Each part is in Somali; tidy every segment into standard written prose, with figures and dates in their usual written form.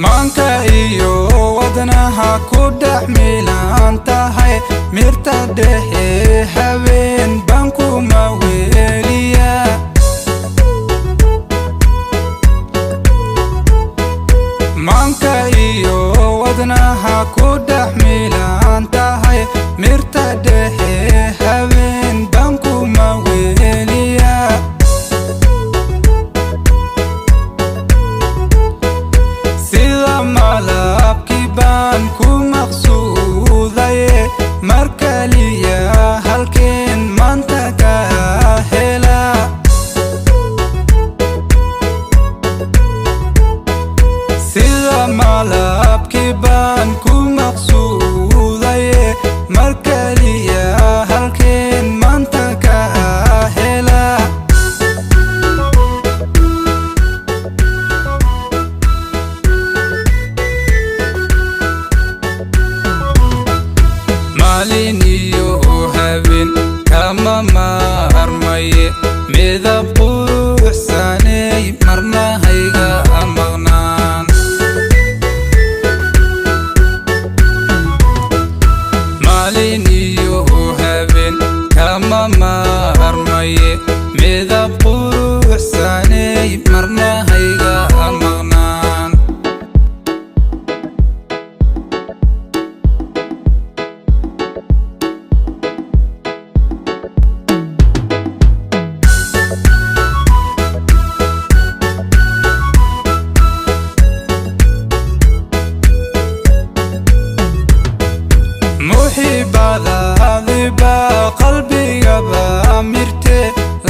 maanka iyo wadnaha ku dhex milan tahay mirta dhexe habeen baan kuma weeliya maanka iyo wadnaha ku dhex milan tahay mirta dhexe habeen baan kuma weeliya malabki baan ku maqsuudaye markaliya halkeen maanta ka hela sida malabki baan ku maqsuudaye markaliya halkeen maanta ka hela maalin iyo habeen kama maarmaye midab quruxsanay marna hayga maqnaan maalin iyo habeen kama maarmaye midab quruxsanay marna hayga maqnaan muhibbadaadiba qalbigaba mirte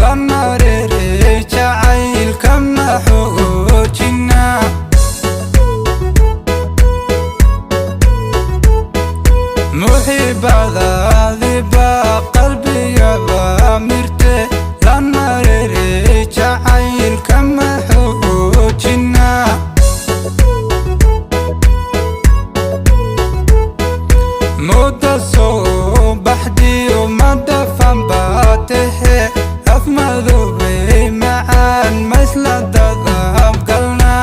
lana reere jacaylka ma xoojina muhibbadaadiba qalbigaba mirte lana reere jacaylka ma xoojina mudda soo baxdiyo ma dhafan baatehe af madoobey macaan ma isla dadabgalna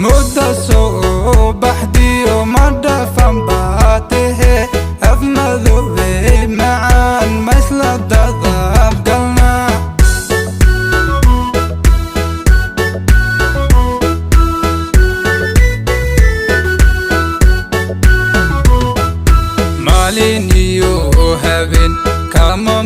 mudda soo baxdiyo ma dhafan baatehe af madoobey macaan ma isla dadabgalna maalin iyo habeen kama